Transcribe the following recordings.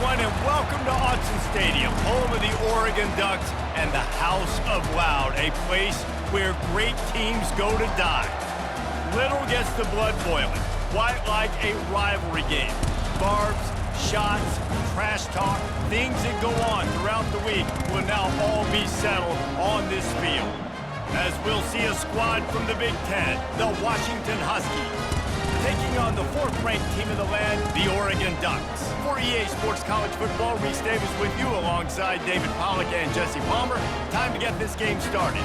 everyone, and welcome to Autzen Stadium, home of the Oregon Ducks and the House of Loud, a place where great teams go to die. Little gets the blood boiling, quite like a rivalry game. Barbs, shots, trash talk, things that go on throughout the week will now all be settled on this field. As we'll see a squad from the Big Ten, the Washington Huskies, taking on the fourth-ranked team in the land, the Oregon Ducks. For EA Sports College Football, Reese Davis with you alongside David Pollack and Jesse Palmer. Time to get this game started.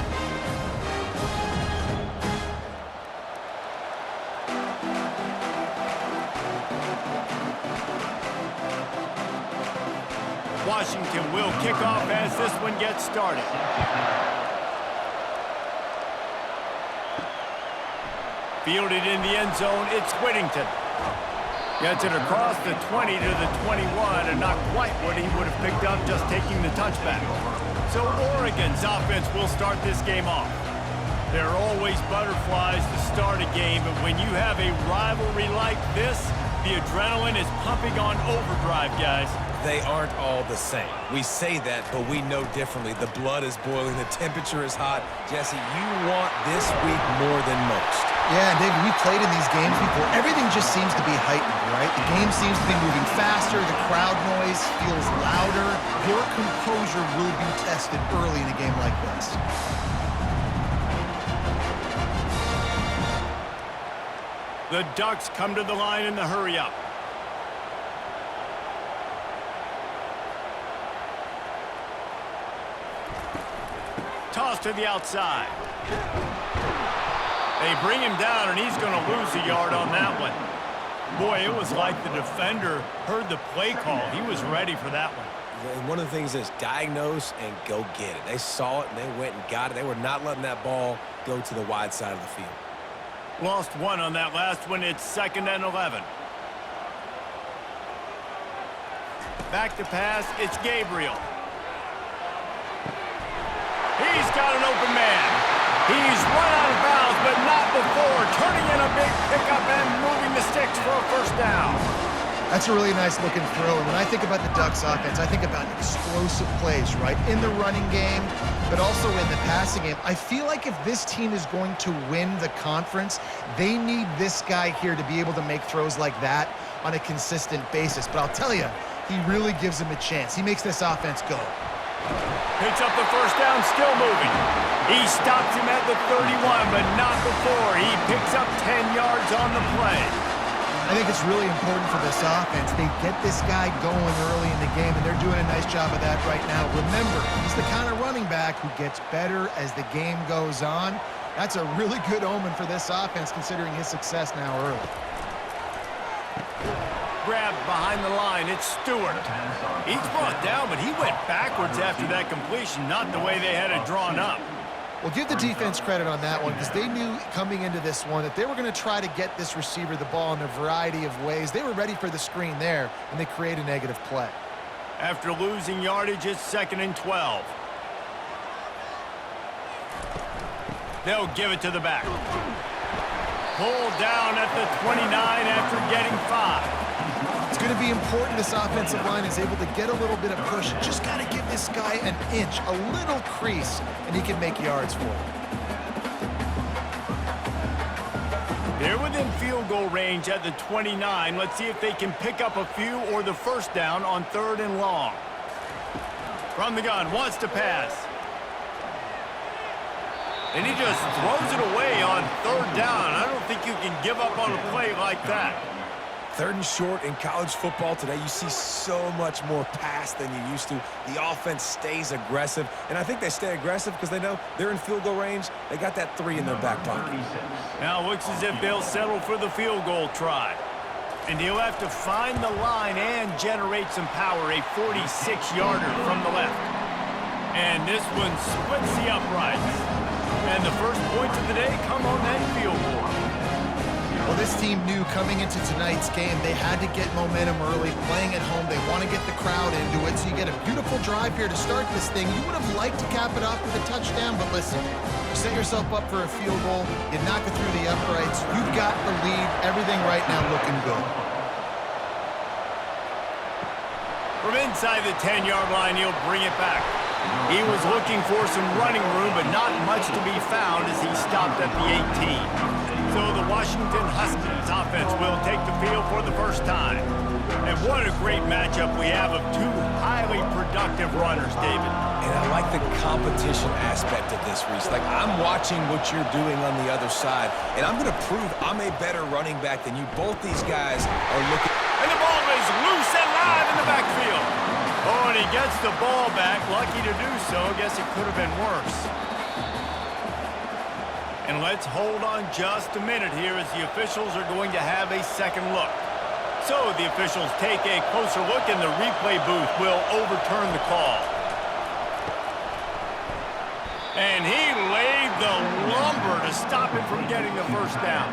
Washington will kick off as this one gets started. Fielded in the end zone, it's Whittington. Gets it across the 20 to the 21, and not quite what he would have picked up just taking the touchback. So Oregon's offense will start this game off. There are always butterflies to start a game, but when you have a rivalry like this, the adrenaline is pumping on overdrive, guys. They aren't all the same. We say that, but we know differently. The blood is boiling, the temperature is hot. Jesse, you want this week more than most. Yeah, David, we played in these games before. Everything just seems to be heightened, right? The game seems to be moving faster. The crowd noise feels louder. Your composure will be tested early in a game like this. The Ducks come to the line in the hurry-up. Toss to the outside. They bring him down, and he's going to lose a yard on that one. Boy, it was like the defender heard the play call. He was ready for that one. And one of the things is diagnose and go get it. They saw it, and they went and got it. They were not letting that ball go to the wide side of the field. Lost one on that last one. It's 2nd and 11. Back to pass. It's Gabriel. He's got an open man. He's run out of bounds, but not before turning in a big pickup and moving the sticks for a first down. That's a really nice looking throw. And when I think about the Ducks offense, I think about explosive plays, right? In the running game, but also in the passing game. I feel like if this team is going to win the conference, they need this guy here to be able to make throws like that on a consistent basis. But I'll tell you, he really gives him a chance. He makes this offense go. Picks up the first down, still moving. He stops him at the 31, but not before. He picks up 10 yards on the play. I think it's really important for this offense. They get this guy going early in the game, and they're doing a nice job of that right now. Remember, he's the kind of running back who gets better as the game goes on. That's a really good omen for this offense, considering his success now early. Grabbed behind the line, it's Stewart. He's brought down, but he went backwards after that completion, not the way they had it drawn up. Well, give the defense credit on that one, because they knew coming into this one that they were going to try to get this receiver the ball in a variety of ways. They were ready for the screen there, and they create a negative play. After losing yardage, it's 2nd and 12. They'll give it to the back. Pulled down at the 29 after getting 5. It's going to be important this offensive line is able to get a little bit of push. Just got to give this guy an inch, a little crease, and he can make yards for it. They're within field goal range at the 29. Let's see if they can pick up a few or the first down on 3rd and long. From the gun, wants to pass. And he just throws it away on 3rd down. I don't think you can give up on a play like that. 3rd and short in college football today, you see so much more pass than you used to. The offense stays aggressive, and I think they stay aggressive because they know they're in field goal range. They got that 3 in their back pocket. Now looks as if they'll settle for the field goal try. And he'll have to find the line and generate some power, a 46-yarder from the left. And this one splits the uprights. And the first points of the day come on that field goal. Well, this team knew coming into tonight's game they had to get momentum early, playing at home. They want to get the crowd into it, so you get a beautiful drive here to start this thing. You would have liked to cap it off with a touchdown, but listen, you set yourself up for a field goal, you knock it through the uprights, you've got the lead, everything right now looking good. From inside the 10-yard line, he'll bring it back. He was looking for some running room, but not much to be found as he stopped at the 18. So the Washington Huskies offense will take the field for the first time. And what a great matchup we have of two highly productive runners, David. And I like the competition aspect of this, Reese. Like, I'm watching what you're doing on the other side, and I'm going to prove I'm a better running back than you. Both these guys are looking... And the ball is loose and live in the backfield. Oh, and he gets the ball back. Lucky to do so. Guess it could have been worse. And let's hold on just a minute here as the officials are going to have a second look. So the officials take a closer look and the replay booth will overturn the call. And he laid the lumber to stop him from getting the first down.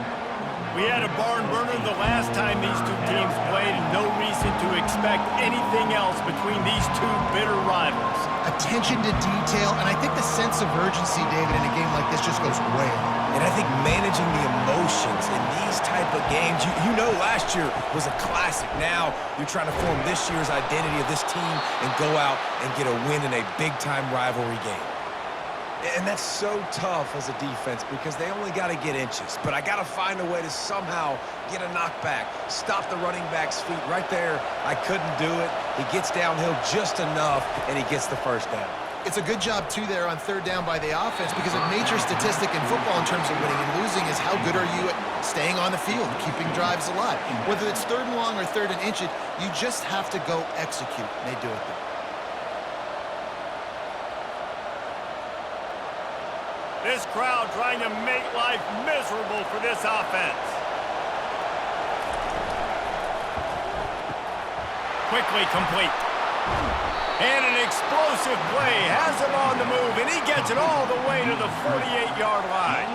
We had a barn burner the last time these two teams played, and no reason to expect anything else between these two bitter rivals. Attention to detail, and I think the sense of urgency, David, in a game like this just goes way up. And I think managing the emotions in these type of games, you know last year was a classic. Now you're trying to form this year's identity of this team and go out and get a win in a big-time rivalry game. And that's so tough as a defense because they only got to get inches. But I got to find a way to somehow get a knockback, stop the running back's feet. Right there, I couldn't do it. He gets downhill just enough, and he gets the first down. It's a good job, too, there on third down by the offense because a major statistic in football in terms of winning and losing is how good are you at staying on the field, keeping drives alive. Whether it's third and long or third and inches, you just have to go execute. And they do it there. This crowd trying to make life miserable for this offense. Quickly complete. And an explosive play has him on the move, and he gets it all the way to the 48-yard line.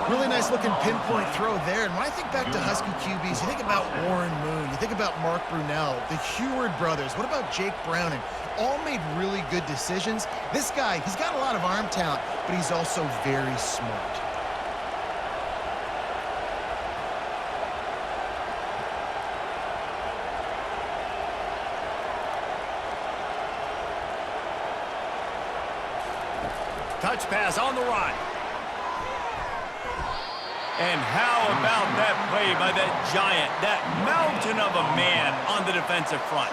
Really nice looking pinpoint throw there. And when I think back to Husky QBs, you think about Warren Moon, you think about Mark Brunell, the Heward brothers, what about Jake Browning? All made really good decisions. This guy, he's got a lot of arm talent, but he's also very smart. Touch pass on the run. And how about that play by that giant, that mountain of a man on the defensive front?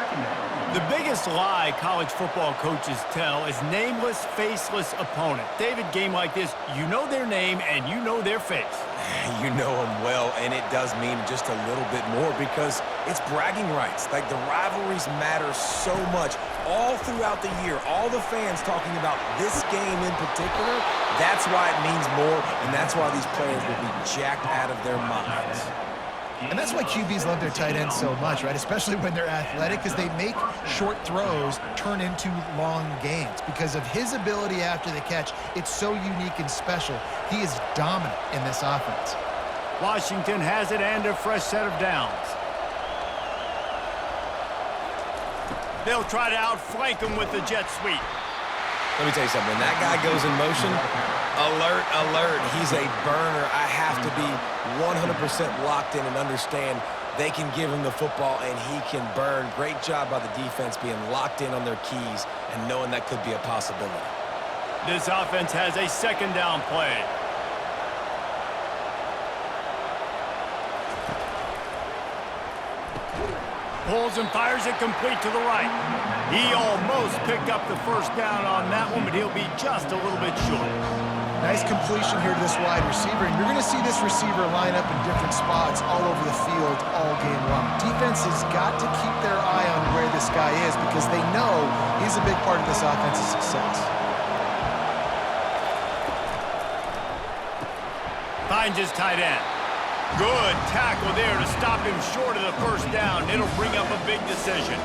The biggest lie college football coaches tell is nameless, faceless opponent. David, game like this, you know their name and you know their face. You know them well, and it does mean just a little bit more because it's bragging rights. Like, the rivalries matter so much all throughout the year. All the fans talking about this game in particular, that's why it means more, and that's why these players will be jacked out of their minds. And that's why QBs love their tight ends so much, right? Especially when they're athletic, because they make short throws turn into long gains. Because of his ability after the catch, it's so unique and special. He is dominant in this offense. Washington has it and a fresh set of downs. They'll try to outflank him with the jet sweep. Let me tell you something. When that guy goes in motion, alert, alert. He's a burner. I have to be 100% locked in and understand they can give him the football and he can burn. Great job by the defense being locked in on their keys and knowing that could be a possibility. This offense has a second down play. Pulls and fires it complete to the right. He almost picked up the first down on that one, but he'll be just a little bit short. Nice completion here to this wide receiver, and you're going to see this receiver line up in different spots all over the field all game long. Defense has got to keep their eye on where this guy is because they know he's a big part of this offense's success. Finds his tight end. Good tackle there to stop him short of the first down. It'll bring up a big decision.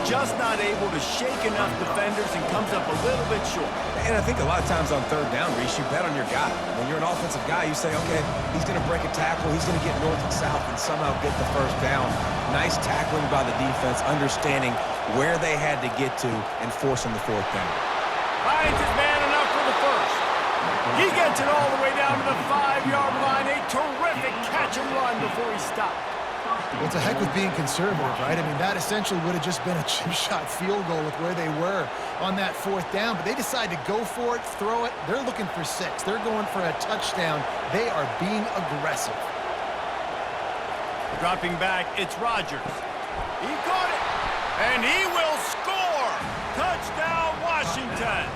Just not able to shake enough defenders and comes up a little bit short. And I think a lot of times on third down, Reese, you bet on your guy. When you're an offensive guy, you say, okay, he's going to break a tackle, he's going to get north and south and somehow get the first down. Nice tackling by the defense, understanding where they had to get to and forcing the fourth down. Finds his man enough for the first. He gets it all the way down to the 5-yard line. A terrific catch and run before he stopped. Well, it's a heck with being conservative, right? I mean, that essentially would have just been a chip shot field goal with where they were on that 4th down, but they decided to go for it, throw it. They're looking for 6. They're going for a touchdown. They are being aggressive. Dropping back, it's Rodgers. He caught it, and he will score! Touchdown, Washington!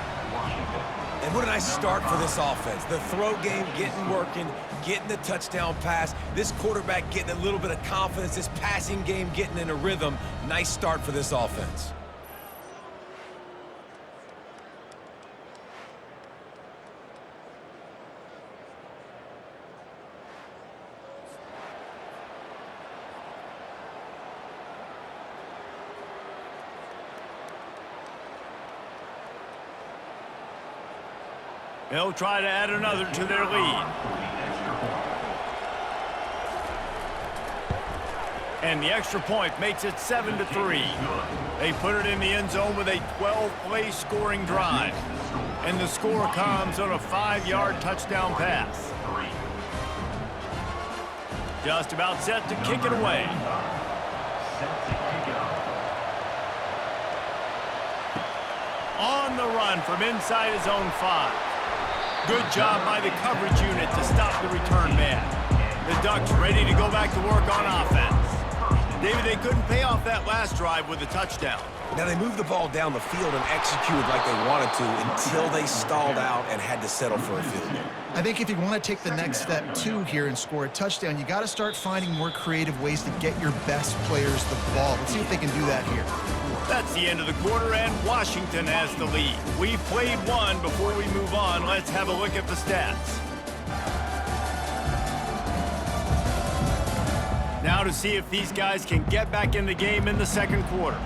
And what a nice start for this offense. The throw game getting working, getting the touchdown pass. This quarterback getting a little bit of confidence. This passing game getting in a rhythm. Nice start for this offense. They'll try to add another to their lead. And the extra point makes it 7-3. They put it in the end zone with a 12-play scoring drive. And the score comes on a 5-yard touchdown pass. Just about set to kick it away. On the run from inside his own 5. Good job by the coverage unit to stop the return man. The Ducks ready to go back to work on offense. David, they couldn't pay off that last drive with a touchdown. Now, they moved the ball down the field and executed like they wanted to until they stalled out and had to settle for a field goal. I think if you want to take the next step, too, here and score a touchdown, you got to start finding more creative ways to get your best players the ball. Let's see if they can do that here. That's the end of the quarter, and Washington has the lead. We've played one. Before we move on, let's have a look at the stats. Now to see if these guys can get back in the game in the second quarter.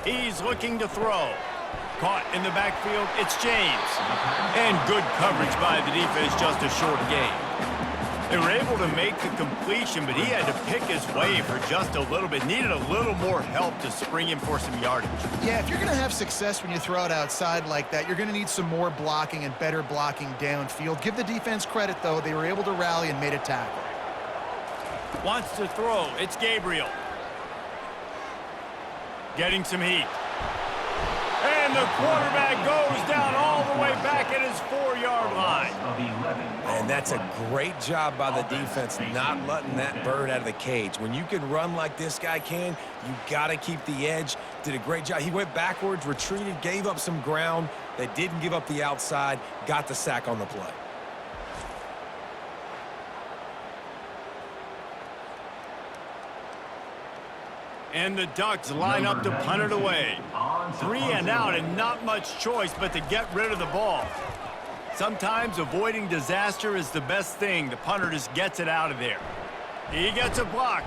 He's looking to throw. Caught in the backfield, it's James. And good coverage by the defense, just a short gain. They were able to make the completion, but he had to pick his way for just a little bit. Needed a little more help to spring him for some yardage. Yeah, if you're going to have success when you throw it outside like that, you're going to need some more blocking and better blocking downfield. Give the defense credit, though. They were able to rally and made a tackle. Wants to throw. It's Gabriel. Getting some heat. And the quarterback goes down all the way back at his 4-yard line. And that's a great job by the defense not letting that bird out of the cage. When you can run like this guy can, you got to keep the edge. Did a great job. He went backwards, retreated, gave up some ground. They didn't give up the outside, got the sack on the play. And the Ducks line up to punt it away. 3 and out and not much choice but to get rid of the ball. Sometimes avoiding disaster is the best thing. The punter just gets it out of there. He gets a block.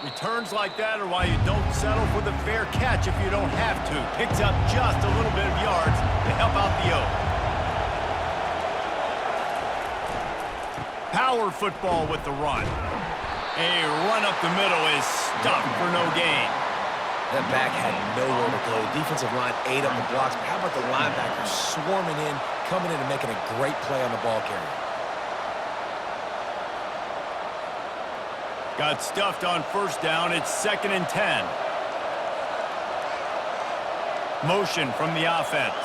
Returns like that are why you don't settle for the fair catch if you don't have to. Picks up just a little bit of yards to help out the O. Power football with the run. A run up the middle is stuffed for no gain. That back had nowhere to go. Defensive line ate up the blocks. But how about the linebackers swarming in, coming in and making a great play on the ball carrier? Got stuffed on first down. It's 2nd and 10. Motion from the offense.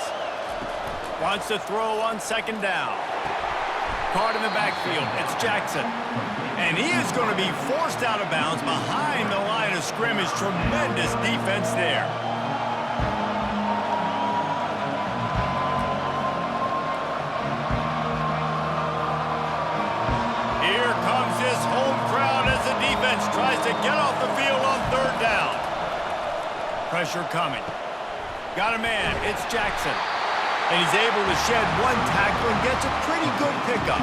Wants to throw on 2nd down. Caught in the backfield. It's Jackson. And he is going to be forced out of bounds behind the line of scrimmage. Tremendous defense there. Here comes this home crowd as the defense tries to get off the field on 3rd down. Pressure coming. Got a man. It's Jackson. And he's able to shed one tackle and gets a pretty good pickup.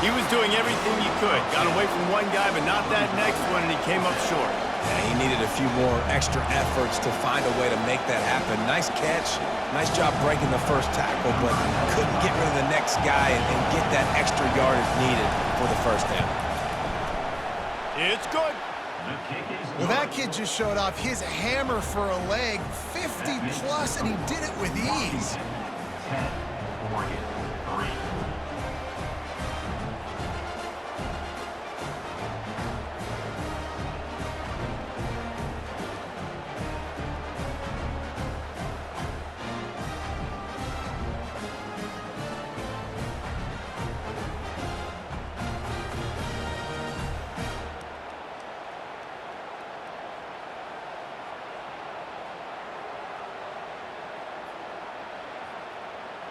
He was doing everything he could. Got away from one guy, but not that next one, and he came up short. Yeah, he needed a few more extra efforts to find a way to make that happen. Nice catch. Nice job breaking the first tackle, but couldn't get rid of the next guy and get that extra yardage needed for the first down. It's good. Well, that kid just showed off his hammer for a leg, 50-plus, and he did it with ease.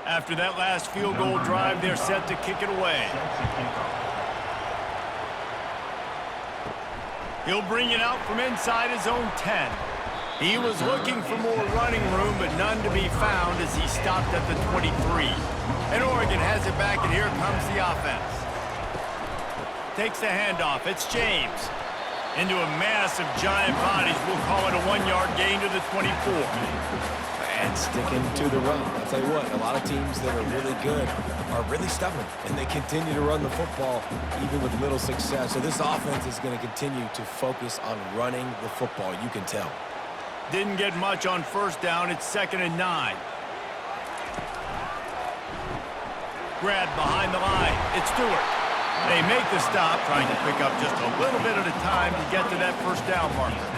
After that last field goal drive, they're set to kick it away. He'll bring it out from inside his own 10. He was looking for more running room, but none to be found as he stopped at the 23. And Oregon has it back, and here comes the offense. Takes the handoff. It's James. Into a mass of giant bodies. We'll call it a 1-yard gain to the 24. And sticking to the run. I'll tell you what, a lot of teams that are really good are really stubborn, and they continue to run the football even with little success. So this offense is going to continue to focus on running the football, you can tell. Didn't get much on first down. It's 2nd and 9. Grab behind the line. It's Stewart. They make the stop, trying to pick up just a little bit at a time to get to that first down marker.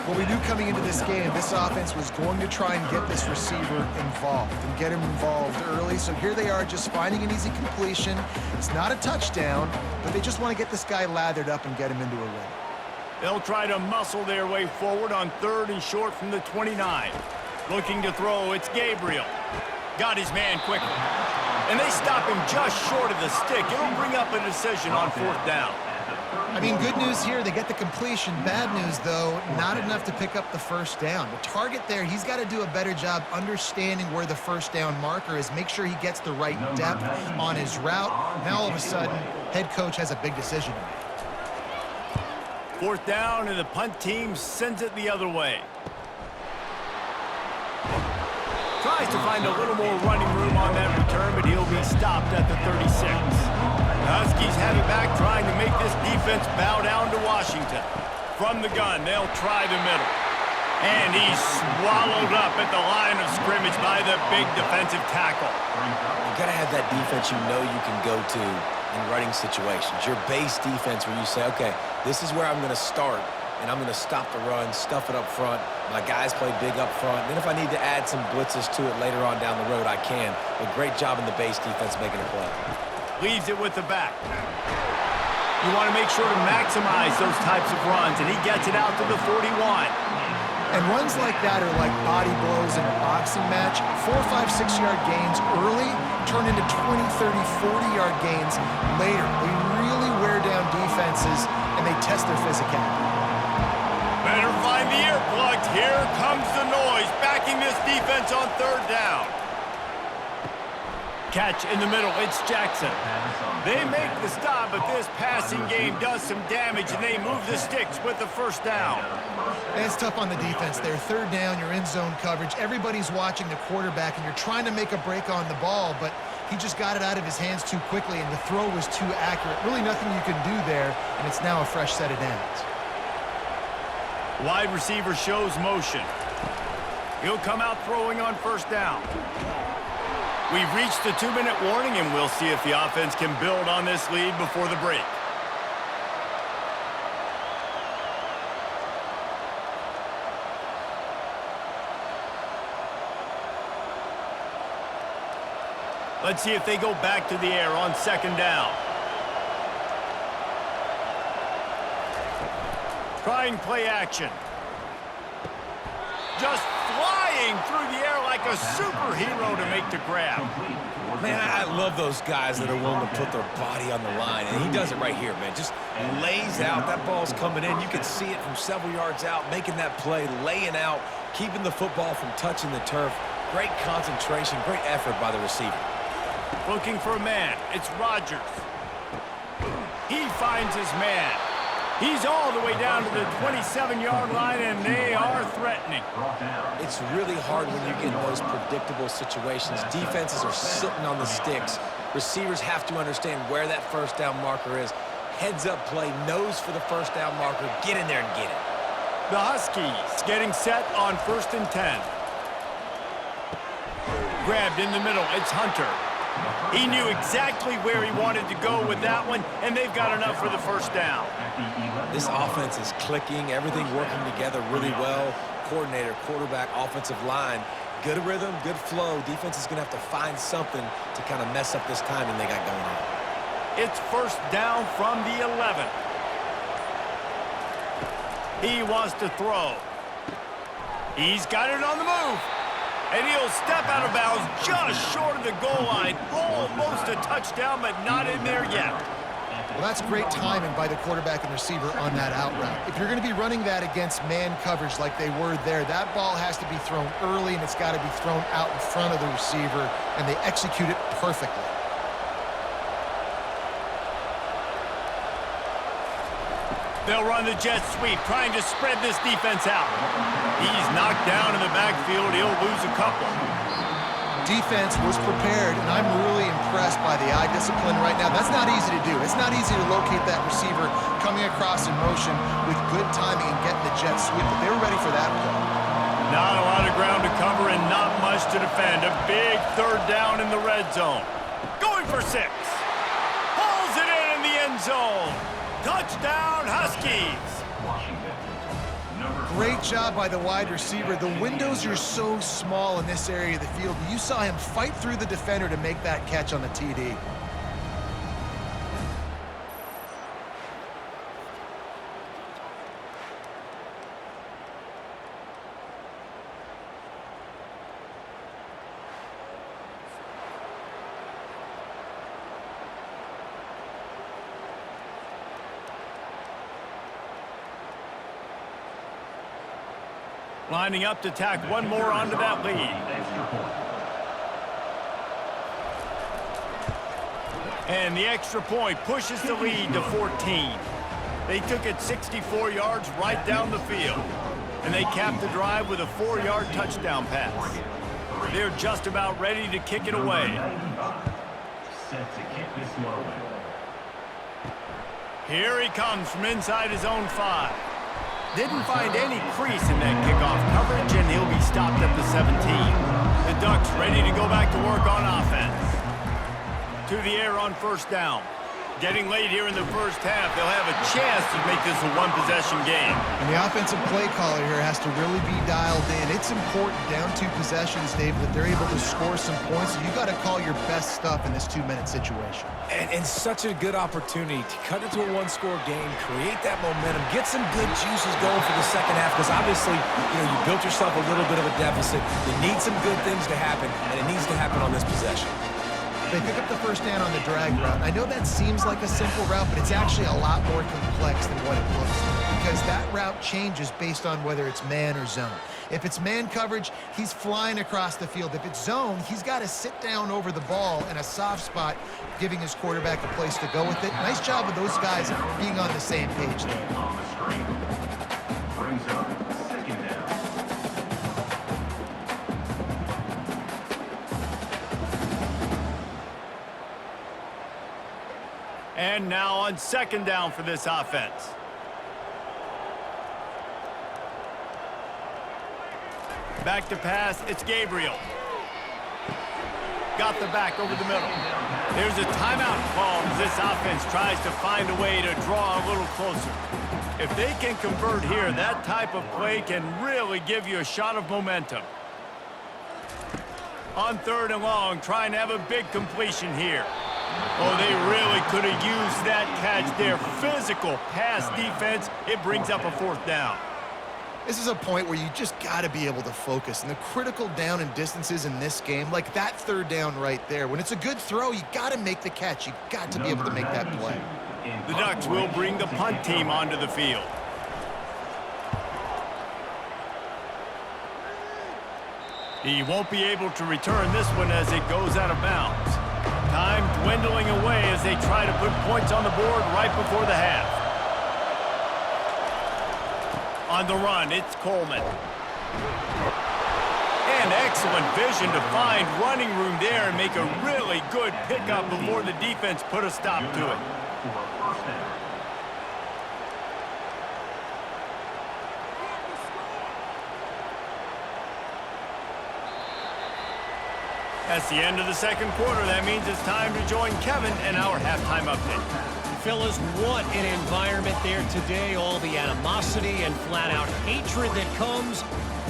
Well, we knew coming into this game, this offense was going to try and get this receiver involved and get him involved early. So here they are just finding an easy completion. It's not a touchdown, but they just want to get this guy lathered up and get him into a run. They'll try to muscle their way forward on 3rd and short from the 29. Looking to throw, it's Gabriel. Got his man quickly. And they stop him just short of the stick. It'll bring up a decision on 4th down. I mean, good news here, they get the completion. Bad news, though, not enough to pick up the first down. The target there, he's got to do a better job understanding where the first down marker is, make sure he gets the right depth on his route. Now, all of a sudden, head coach has a big decision to make. 4th down, and the punt team sends it the other way. Tries to find a little more running room on that return, but he'll be stopped at the 36. The Huskies have it back, trying to make this defense bow down to Washington. From the gun, they'll try the middle. And he's swallowed up at the line of scrimmage by the big defensive tackle. You've got to have that defense you know you can go to in running situations. Your base defense where you say, okay, this is where I'm going to start, and I'm going to stop the run, stuff it up front. My guys play big up front. Then if I need to add some blitzes to it later on down the road, I can. But great job in the base defense making a play. Leaves it with the back. You want to make sure to maximize those types of runs, and he gets it out to the 41. And runs like that are like body blows in a boxing match. 4, 5, 6-yard gains early turn into 20, 30, 40-yard gains later. They really wear down defenses, and they test their physicality. Better find the earplugs. Here comes the noise, backing this defense on 3rd down. Catch in the middle, it's Jackson. They make the stop, but this passing game does some damage, and they move the sticks with the first down. And it's tough on the defense there. 3rd down, you're in zone coverage. Everybody's watching the quarterback, and you're trying to make a break on the ball, but he just got it out of his hands too quickly, and the throw was too accurate. Really nothing you can do there, and it's now a fresh set of downs. Wide receiver shows motion. He'll come out throwing on first down. We've reached the 2-minute warning, and we'll see if the offense can build on this lead before the break. Let's see if they go back to the air on 2nd down. Trying play action. Just flying through the air like a superhero to make the grab. Man, I love those guys that are willing to put their body on the line, and he does it right here, man. Just lays out. That ball's coming in. You can see it from several yards out, making that play, laying out, keeping the football from touching the turf. Great concentration, great effort by the receiver. Looking for a man. It's Rodgers. He finds his man. He's all the way down to the 27-yard line, and they are threatening. It's really hard when you get in those predictable situations. Defenses are sitting on the sticks. Receivers have to understand where that first down marker is. Heads-up play, nose for the first down marker. Get in there and get it. The Huskies getting set on 1st and 10. Grabbed in the middle. It's Hunter. He knew exactly where he wanted to go with that one, and they've got enough for the first down. This offense is clicking, everything working together really well. Coordinator, quarterback, offensive line, good rhythm, good flow. Defense is going to have to find something to kind of mess up this timing they got going on. It's first down from the 11. He wants to throw. He's got it on the move. And he'll step out of bounds just short of the goal line. Almost a touchdown, but not in there yet. Well, that's great timing by the quarterback and receiver on that out route. If you're going to be running that against man coverage like they were there, that ball has to be thrown early, and it's got to be thrown out in front of the receiver, and they execute it perfectly. They'll run the jet sweep, trying to spread this defense out. He's knocked down in the backfield. He'll lose a couple. Defense was prepared, and I'm really impressed by the eye discipline right now. That's not easy to do. It's not easy to locate that receiver coming across in motion with good timing and getting the jet sweep, but they were ready for that play. Not a lot of ground to cover and not much to defend. A big third down in the red zone. Going for 6. Pulls it in the end zone. Touchdown, Huskies! Great job by the wide receiver. The windows are so small in this area of the field. You saw him fight through the defender to make that catch on the TD. Lining up to tack one more onto that lead. And the extra point pushes the lead to 14. They took it 64 yards right down the field. And they capped the drive with a 4-yard touchdown pass. They're just about ready to kick it away. Here he comes from inside his own 5. Didn't find any crease in that kickoff coverage, and he'll be stopped at the 17. The Ducks ready to go back to work on offense. To the air on first down. Getting late here in the first half, they'll have a chance to make this a one-possession game. And the offensive play caller here has to really be dialed in. It's important down 2 possessions, Dave, that they're able to score some points. So you got to call your best stuff in this 2-minute situation. And such a good opportunity to cut into a one-score game, create that momentum, get some good juices going for the second half, because obviously, you built yourself a little bit of a deficit. You need some good things to happen, and it needs to happen on this possession. They pick up the first down on the drag route. I know that seems like a simple route, but it's actually a lot more complex than what it looks like, because that route changes based on whether it's man or zone. If it's man coverage, he's flying across the field. If it's zone, he's got to sit down over the ball in a soft spot, giving his quarterback a place to go with it. Nice job of those guys being on the same page there. Brings up second down. And now on second down for this offense. Back to pass, it's Gabriel. Got the back over the middle. There's a timeout call as this offense tries to find a way to draw a little closer. If they can convert here, that type of play can really give you a shot of momentum. On 3rd and long, trying to have a big completion here. Oh, they really could have used that catch there. Physical pass defense. It brings up a 4th down. This is a point where you just got to be able to focus. And the critical down and distances in this game, like that 3rd down right there, when it's a good throw, you got to make the catch. You got to be able to make that play. The Ducks will bring the punt team onto the field. He won't be able to return this one as it goes out of bounds. Time dwindling away as they try to put points on the board right before the half. On the run, it's Coleman. And excellent vision to find running room there and make a really good pickup before the defense put a stop to it. That's the end of the second quarter. That means it's time to join Kevin and our halftime update. Fellas, what an environment there today. All the animosity and flat-out hatred that comes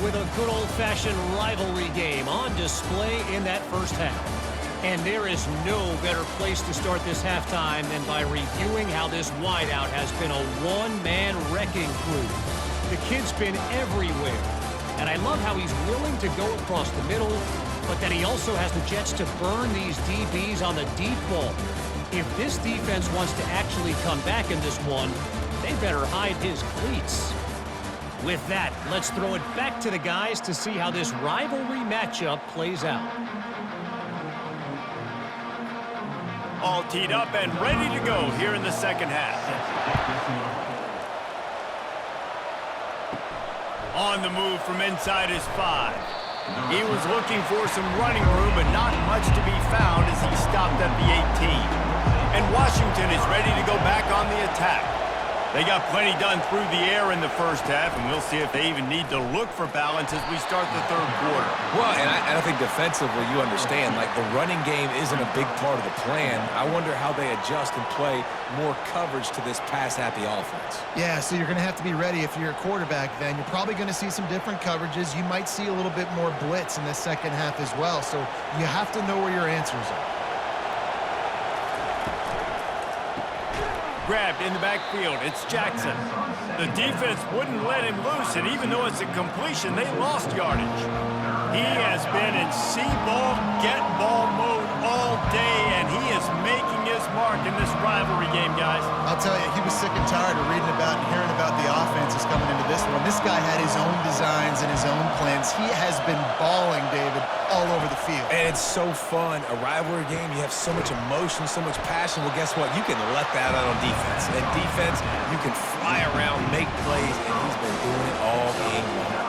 with a good old-fashioned rivalry game on display in that first half. And there is no better place to start this halftime than by reviewing how this wideout has been a one-man wrecking crew. The kid's been everywhere. And I love how he's willing to go across the middle, but then he also has the Jets to burn these DBs on the deep ball. If this defense wants to actually come back in this one, they better hide his cleats. With that, let's throw it back to the guys to see how this rivalry matchup plays out. All teed up and ready to go here in the second half. On the move from inside his 5. He was looking for some running room, but not much to be found as he stopped at the 18. And Washington is ready to go back on the attack. They got plenty done through the air in the first half, and we'll see if they even need to look for balance as we start the third quarter. Well, and I think defensively, you understand, like, the running game isn't a big part of the plan. I wonder how they adjust and play more coverage to this pass-happy offense. Yeah, so you're going to have to be ready if you're a quarterback then. You're probably going to see some different coverages. You might see a little bit more blitz in the second half as well, so you have to know where your answers are. Grabbed in the backfield. It's Jackson. The defense wouldn't let him loose, and even though it's a completion, they lost yardage. He has been in see-ball, get-ball mode all day, and he is making his mark in this rivalry game, guys. I'll tell you, he was sick and tired of reading about and hearing about the offenses coming into this one. This guy had his own designs and his own plans. He has been balling, David, all over the field. And it's so fun. A rivalry game, you have so much emotion, so much passion. Well, guess what? You can let that out on defense. And defense, you can fly around, make plays, and he's been doing it all game long.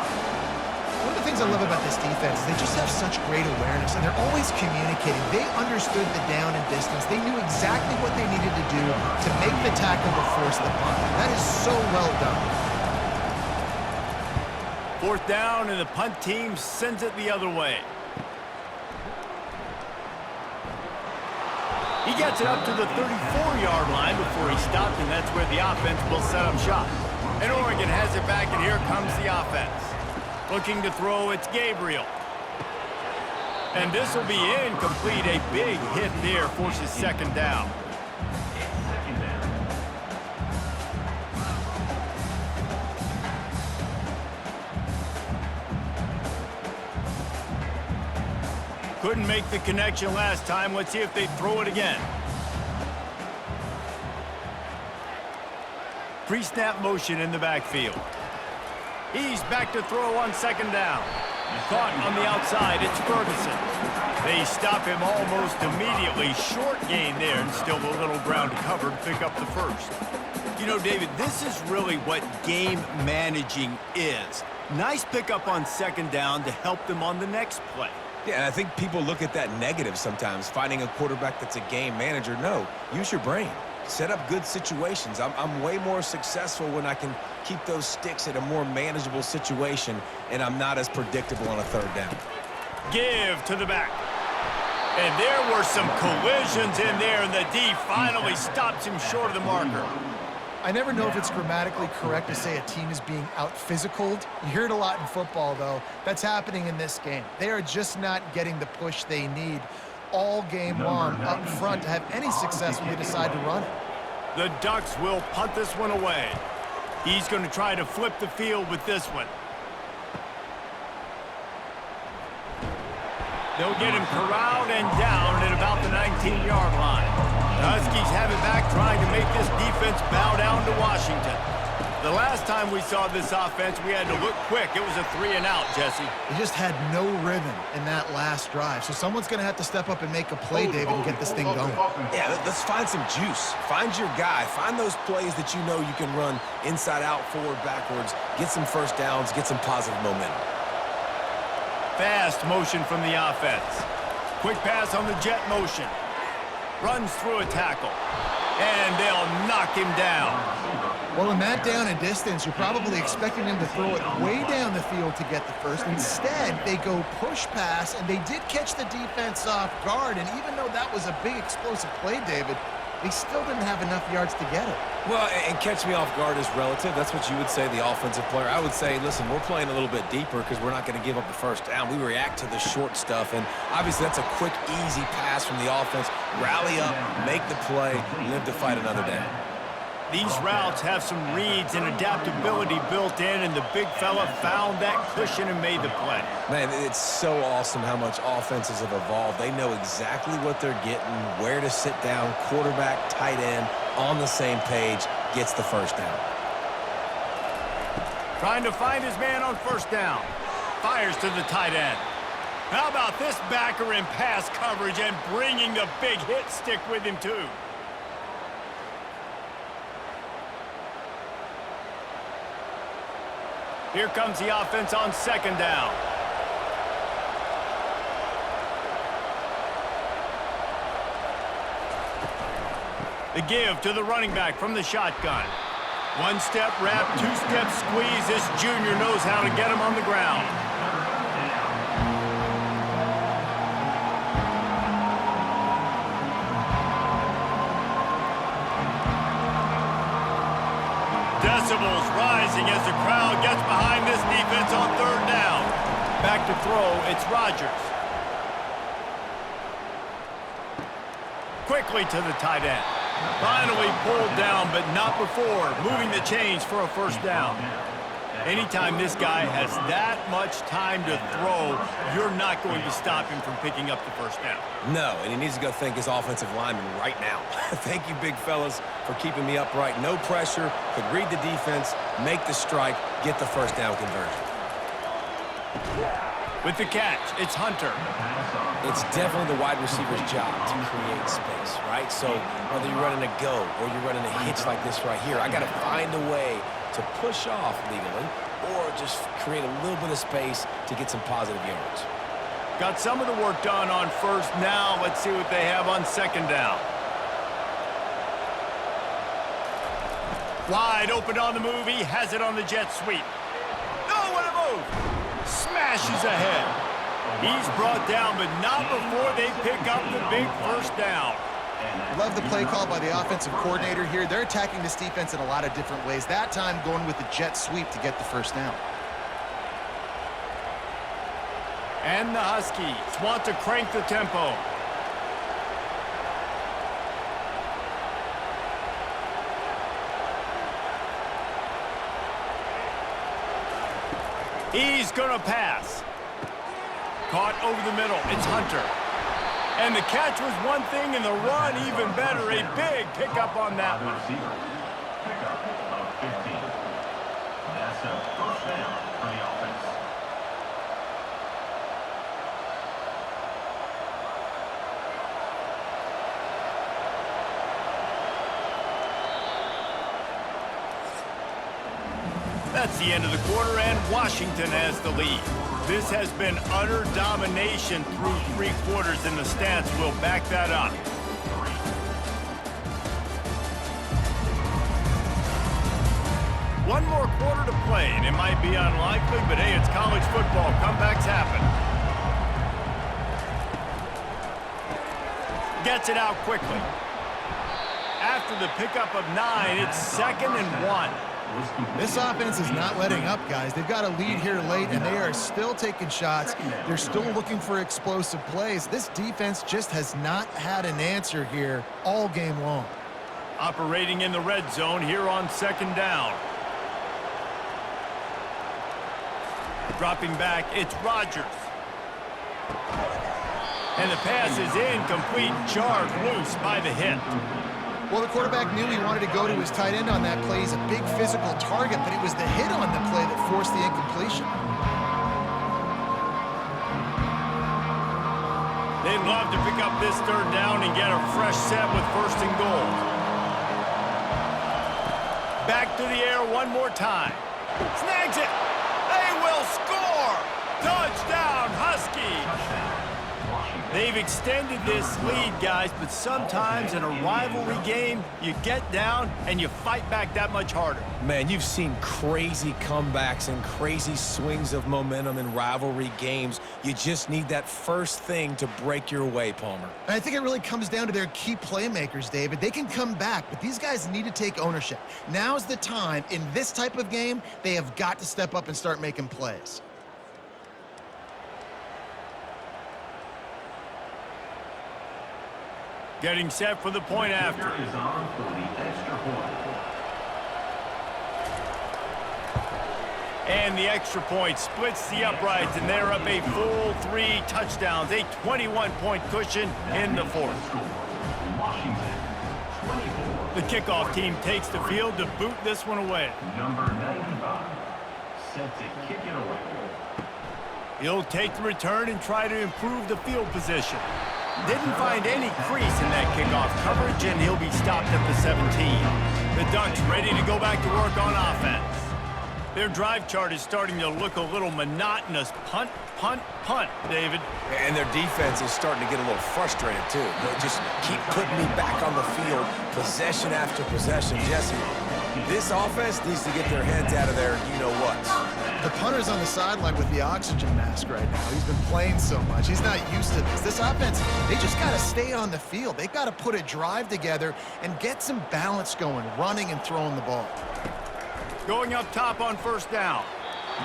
One of the things I love about this defense is they just have such great awareness, and they're always communicating. They understood the down and distance. They knew exactly what they needed to do to make the tackle to force the punt. That is so well done. Fourth down, and the punt team sends it the other way. He gets it up to the 34-yard line before he stopped, and that's where the offense will set up shop. And Oregon has it back, and here comes the offense. Looking to throw, it's Gabriel. And this will be incomplete. A big hit there forces second down. Couldn't make the connection last time. Let's see if they throw it again. Pre-snap motion in the backfield. He's back to throw on second down. Caught on the outside, it's Ferguson. They stop him almost immediately. Short gain there, and still a little ground to cover to pick up the first. You know, David, this is really what game managing is. Nice pickup on second down to help them on the next play. Yeah, and I think people look at that negative sometimes, finding a quarterback that's a game manager. No, use your brain. Set up good situations. I'm way more successful when I can keep those sticks at a more manageable situation, and I'm not as predictable on a third down. Give to the back. And there were some collisions in there, and the D finally stops him short of the marker. I never know if it's grammatically correct to say a team is being out-physicaled. You hear it a lot in football, though. That's happening in this game. They are just not getting the push they need all game long up front to have any success when they decide to run it. The Ducks will punt this one away. He's going to try to flip the field with this one. They'll get him corralled and down at about the 19-yard line. The Huskies have it back, trying to make this defense bow down to Washington. The last time we saw this offense, we had to look quick. It was a 3-and-out, Jesse. They just had no rhythm in that last drive. So someone's going to have to step up and make a play, David, and get this thing going. Yeah, let's find some juice. Find your guy. Find those plays that you know you can run inside out, forward, backwards. Get some first downs. Get some positive momentum. Fast motion from the offense. Quick pass on the jet motion. Runs through a tackle. And they'll knock him down. Well, in that down and distance, you're probably expecting them to throw it way down the field to get the first. Instead, they go push pass, and they did catch the defense off guard. And even though that was a big explosive play, David, they still didn't have enough yards to get it. Well, and catch me off guard is relative. That's what you would say, the offensive player. I would say, listen, we're playing a little bit deeper because we're not going to give up the first down. We react to the short stuff, and obviously that's a quick, easy pass from the offense. Rally up, make the play, live to fight another day. These routes have some reads and adaptability built in, and the big fella found that cushion and made the play. Man, it's so awesome how much offenses have evolved. They know exactly what they're getting, where to sit down, quarterback, tight end, on the same page, gets the first down. Trying to find his man on first down. Fires to the tight end. How about this backer in pass coverage and bringing the big hit stick with him too? Here comes the offense on second down. The give to the running back from the shotgun. One-step wrap, two-step squeeze. This junior knows how to get him on the ground. Decibels rising as the crowd gets behind this defense on third down. Back to throw, it's Rodgers. Quickly to the tight end. Finally pulled down, but not before moving the chains for a first down. Anytime this guy has that much time to throw, you're not going to stop him from picking up the first down. No, and he needs to go thank his offensive lineman right now. Thank you, big fellas, for keeping me upright. No pressure, could read the defense, make the strike, get the first down conversion. With the catch, it's Hunter. It's definitely the wide receiver's job to create space, right? So whether you're running a go or you're running a hitch like this right here, I got to find a way to push off legally or just create a little bit of space to get some positive yards. Got some of the work done on first. Now let's see what they have on second down. Wide open on the move. He has it on the jet sweep. No, what a move. Smashes ahead. He's brought down, but not before they pick up the big first down. Love the play call by the offensive coordinator here. They're attacking this defense in a lot of different ways. That time going with the jet sweep to get the first down. And the Huskies want to crank the tempo. He's going to pass. Caught over the middle. It's Hunter. And the catch was one thing, and the run even better. A big pickup on that one. Pickup of 15. That's a first down for the offense. That's the end of the quarter, and Washington has the lead. This has been utter domination through 3 quarters, and the stats will back that up. One more quarter to play, and it might be unlikely, but hey, it's college football. Comebacks happen. Gets it out quickly. After the pickup of 9, it's 2nd and 1. This offense is not letting up, guys. They've got a lead here late, and they are still taking shots. They're still looking for explosive plays. This defense just has not had an answer here all game long. Operating in the red zone here on second down. Dropping back, it's Rodgers. And the pass is incomplete, jarred loose by the hit. Well, the quarterback knew he wanted to go to his tight end on that play. He's a big physical target, but it was the hit on the play that forced the incompletion. They'd love to pick up this third down and get a fresh set with first and goal. Back to the air one more time. Snags it. They will score. Touchdown, Huskies. They've extended this lead, guys, but sometimes in a rivalry game, you get down and you fight back that much harder. Man, you've seen crazy comebacks and crazy swings of momentum in rivalry games. You just need that first thing to break your way, Palmer. And I think it really comes down to their key playmakers, David. They can come back, but these guys need to take ownership. Now's the time. In this type of game, they have got to step up and start making plays. Getting set for the point after. Is on for the extra point. And the extra point splits the uprights, and they're up a full 3 touchdowns, a 21-point cushion in the fourth. Washington, 24. The kickoff team takes the field to boot this one away. Number 95, set to kick it away. He'll take the return and try to improve the field position. Didn't find any crease in that kickoff coverage, and he'll be stopped at the 17. The Ducks ready to go back to work on offense. Their drive chart is starting to look a little monotonous. Punt, punt, punt, David. And their defense is starting to get a little frustrated, too. They just keep putting me back on the field, possession after possession. Jesse, this offense needs to get their heads out of their you-know-whats. The punter's on the sideline with the oxygen mask right now. He's been playing so much. He's not used to this. This offense, they just got to stay on the field. They've got to put a drive together and get some balance going, running and throwing the ball. Going up top on first down.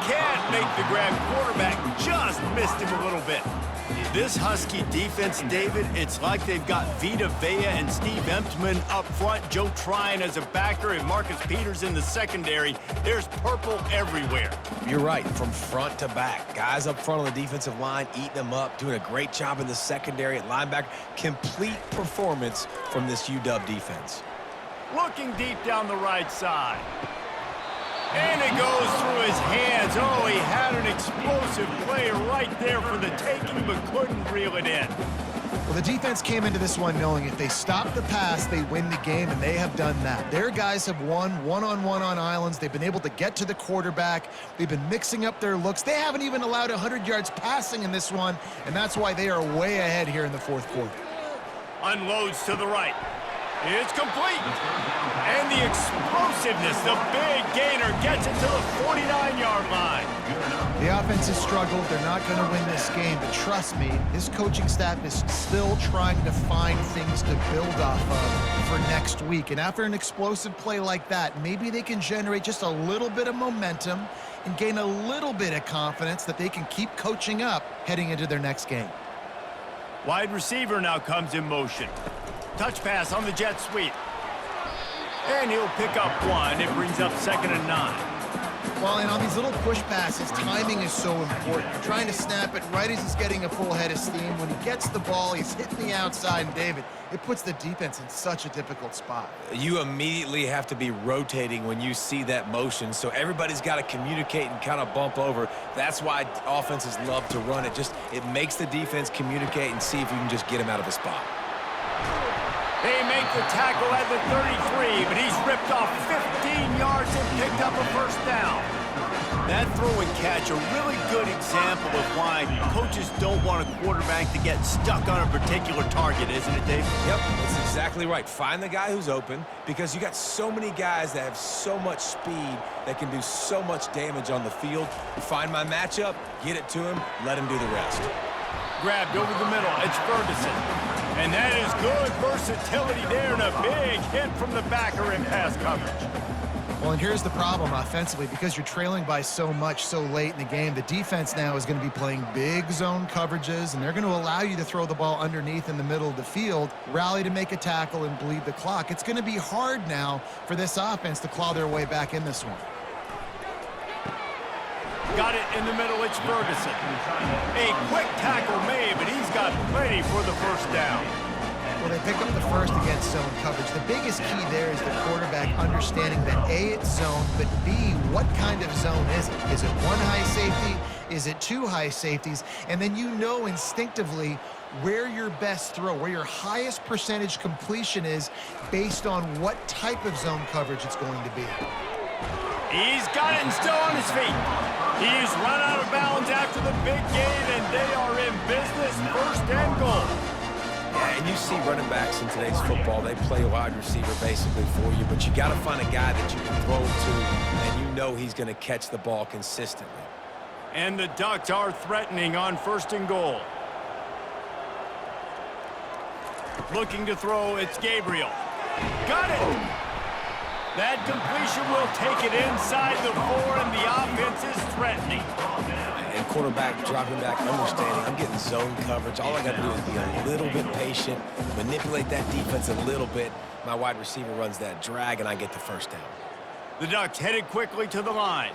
Can't make the grab. Quarterback just missed him a little bit. This Husky defense, David, it's like they've got Vita Vea and Steve Emtman up front, Joe Tryon as a backer, and Marcus Peters in the secondary. There's purple everywhere. You're right, from front to back. Guys up front on the defensive line, eating them up, doing a great job in the secondary at linebacker. Complete performance from this UW defense. Looking deep down the right side. And it goes through his hands. Oh, he had an explosive play right there for the taking, but couldn't reel it in. Well, the defense came into this one knowing if they stop the pass, they win the game, and they have done that. Their guys have won one-on-one on islands. They've been able to get to the quarterback. They've been mixing up their looks. They haven't even allowed 100 yards passing in this one, and that's why they are way ahead here in the fourth quarter. Unloads to the right. It's complete. And the explosiveness, the big gainer gets it to the 49-yard line. The offense has struggled. They're not going to win this game, but trust me, this coaching staff is still trying to find things to build off of for next week. And after an explosive play like that, maybe they can generate just a little bit of momentum and gain a little bit of confidence that they can keep coaching up heading into their next game. Wide receiver now comes in motion. Touch pass on the jet sweep. And he'll pick up one. It brings up 2nd and 9. Well, and on these little push passes, timing is so important. You're trying to snap it right as he's getting a full head of steam. When he gets the ball, he's hitting the outside. And, David, it puts the defense in such a difficult spot. You immediately have to be rotating when you see that motion, so everybody's got to communicate and kind of bump over. That's why offenses love to run it. It makes the defense communicate and see if you can just get him out of a spot. They make the tackle at the 33, but he's ripped off 15 yards and picked up a first down. That throw and catch, a really good example of why coaches don't want a quarterback to get stuck on a particular target, isn't it, Dave? Yep, that's exactly right. Find the guy who's open, because you got so many guys that have so much speed that can do so much damage on the field. Find my matchup, get it to him, let him do the rest. Grabbed over the middle, it's Ferguson. And that is good versatility there, and a big hit from the backer in pass coverage. Well, and here's the problem offensively. Because you're trailing by so much so late in the game, the defense now is going to be playing big zone coverages, and they're going to allow you to throw the ball underneath in the middle of the field, rally to make a tackle, and bleed the clock. It's going to be hard now for this offense to claw their way back in this one. Got it in the middle, it's Ferguson. A quick tackle made, but he's got plenty for the first down. Well, they pick up the first against zone coverage. The biggest key there is the quarterback understanding that A, it's zone, but B, what kind of zone is it? Is it one high safety? Is it two high safeties? And then you know instinctively where your best throw, where your highest percentage completion is based on what type of zone coverage it's going to be. He's got it and still on his feet. He's run out of bounds after the big gain, and they are in business, 1st and goal. Yeah, and you see running backs in today's football, they play wide receiver basically for you, but you got to find a guy that you can throw to, and you know he's going to catch the ball consistently. And the Ducks are threatening on 1st and goal. Looking to throw, it's Gabriel. Got it! That completion will take it inside the 4, and the offense is threatening. And quarterback dropping back, understanding, I'm getting zone coverage. All I got to do is be a little bit patient, manipulate that defense a little bit. My wide receiver runs that drag, and I get the first down. The Ducks headed quickly to the line.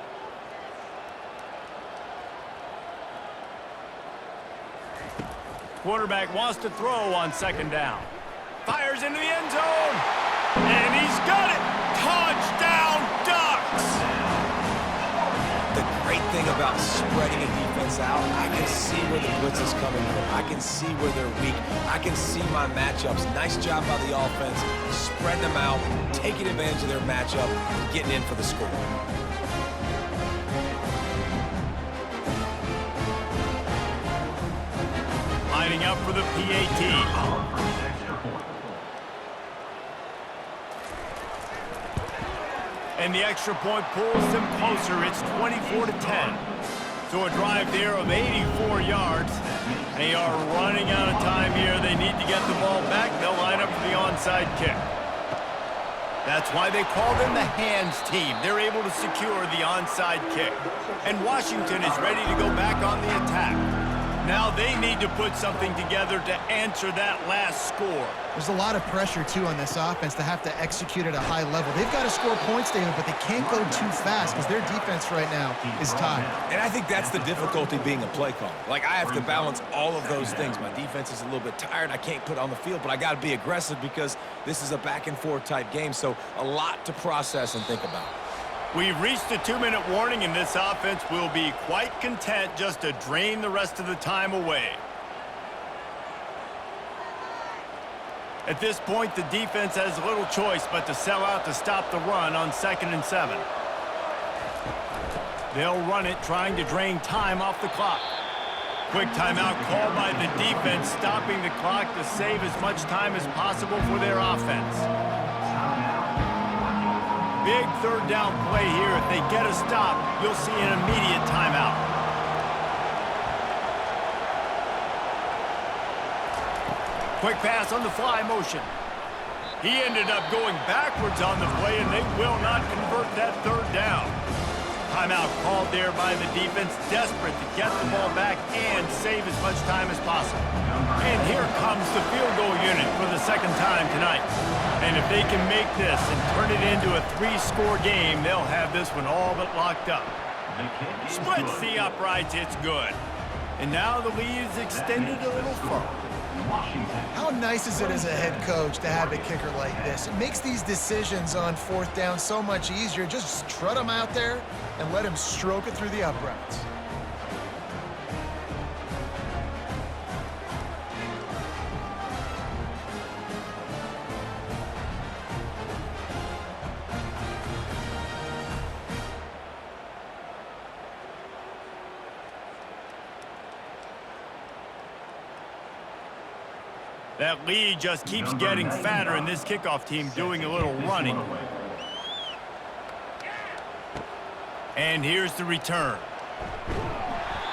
Quarterback wants to throw on second down. Fires into the end zone. And he's got it. Touchdown, Ducks! The great thing about spreading a defense out, I can see where the blitz is coming from. I can see where they're weak. I can see my matchups. Nice job by the offense, spreading them out, taking advantage of their matchup, and getting in for the score. Lining up for the PAT. And the extra point pulls them closer. It's 24-10. So a drive there of 84 yards. They are running out of time here. They need to get the ball back. They'll line up for the onside kick. That's why they call them the hands team. They're able to secure the onside kick. And Washington is ready to go back on the attack. Now they need to put something together to answer that last score. There's a lot of pressure, too, on this offense to have to execute at a high level. They've got to score points, David, but they can't go too fast because their defense right now is tired. And I think that's the difficulty being a play caller. Like, I have to balance all of those things. My defense is a little bit tired. I can't put it on the field, but I got to be aggressive because this is a back-and-forth type game, so a lot to process and think about. We've reached a 2-minute warning, and this offense will be quite content just to drain the rest of the time away. At this point, the defense has little choice but to sell out to stop the run on 2nd and 7. They'll run it, trying to drain time off the clock. Quick timeout called by the defense, stopping the clock to save as much time as possible for their offense. Big third down play here. If they get a stop, you'll see an immediate timeout. Quick pass on the fly motion. He ended up going backwards on the play, and they will not convert that third down. Timeout called there by the defense, desperate to get the ball back and save as much time as possible. And here comes the field goal unit for the second time tonight. And if they can make this and turn it into a 3-score game, they'll have this one all but locked up. Splits the uprights, it's good. And now the lead is extended a little further. How nice is it as a head coach to have a kicker like this? It makes these decisions on 4th down so much easier. Just strut him out there and let him stroke it through the uprights. That lead just keeps getting fatter, and this kickoff team doing a little running. And here's the return.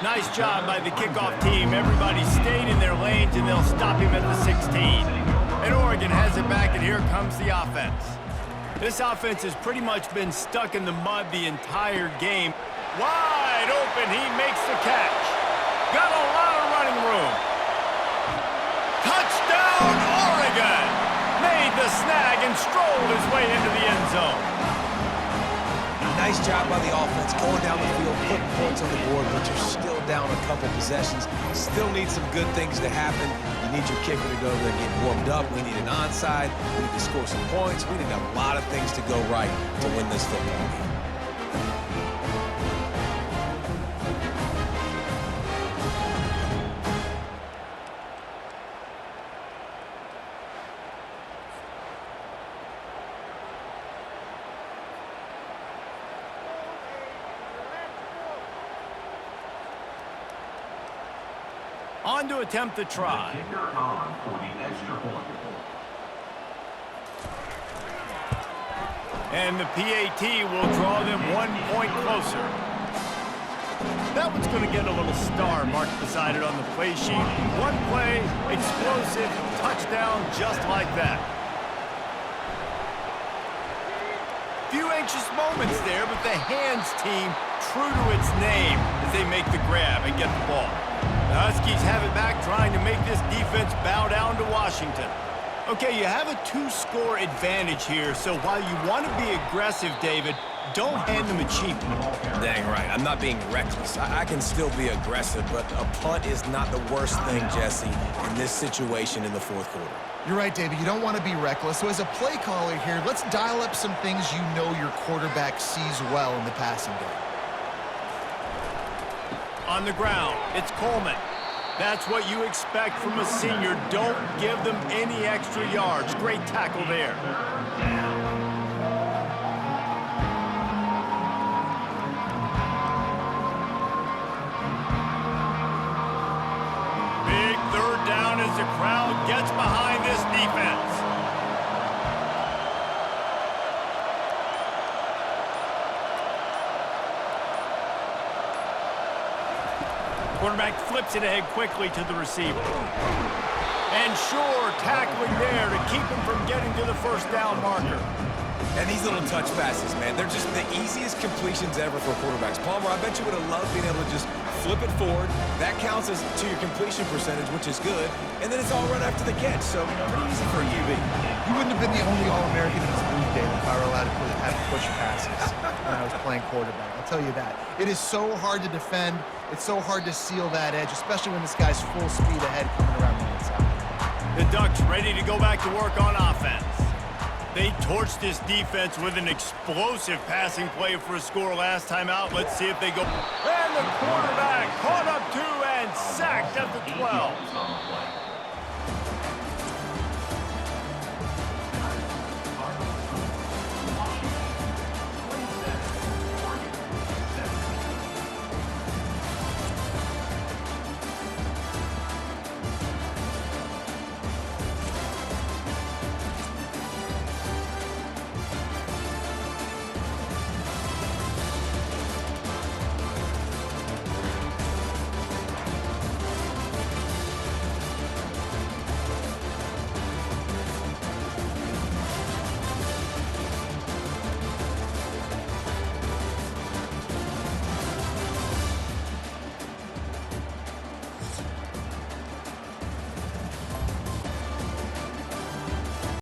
Nice job by the kickoff team. Everybody stayed in their lanes, and they'll stop him at the 16. And Oregon has it back, and here comes the offense. This offense has pretty much been stuck in the mud the entire game. Wide open, he makes the catch. Got a lot of running room. Touchdown, Oregon! Made the snag and strolled his way into the end zone. Nice job by the offense, going down the field, putting points on the board, but you're still down a couple possessions. Still need some good things to happen. You need your kicker to go there and get warmed up. We need an onside. We need to score some points. We need a lot of things to go right to win this football game. On to attempt the try. Kicker on for the extra point. And the PAT will draw them 1 point closer. That one's going to get a little star marked beside it on the play sheet. One play, explosive, touchdown, just like that. Few anxious moments there, but the hands team true to its name as they make the grab and get the ball. The Huskies have it back, trying to make this defense bow down to Washington. Okay, you have a 2-score advantage here, so while you want to be aggressive, David, don't hand them a cheap one. Dang right. I'm not being reckless. I can still be aggressive, but a punt is not the worst thing, Jesse, in this situation in the fourth quarter. You're right, David. You don't want to be reckless. So as a play caller here, let's dial up some things you know your quarterback sees well in the passing game. On the ground, it's Coleman. That's what you expect from a senior. Don't give them any extra yards. Great tackle there. Big third down as the crowd gets behind this defense. Quarterback flips it ahead quickly to the receiver. And sure, tackling there to keep him from getting to the first down marker. And these little touch passes, man, they're just the easiest completions ever for quarterbacks. Palmer, I bet you would have loved being able to just flip it forward. That counts as to your completion percentage, which is good. And then it's all run after the catch, so pretty easy for a QB. You wouldn't have been the only All-American in this booth, David, if I were allowed to have push passes when I was playing quarterback. I'll tell you that. It is so hard to defend. It's so hard to seal that edge, especially when this guy's full speed ahead coming around the inside. The Ducks ready to go back to work on offense. They torched this defense with an explosive passing play for a score last time out. Let's see if they go. And the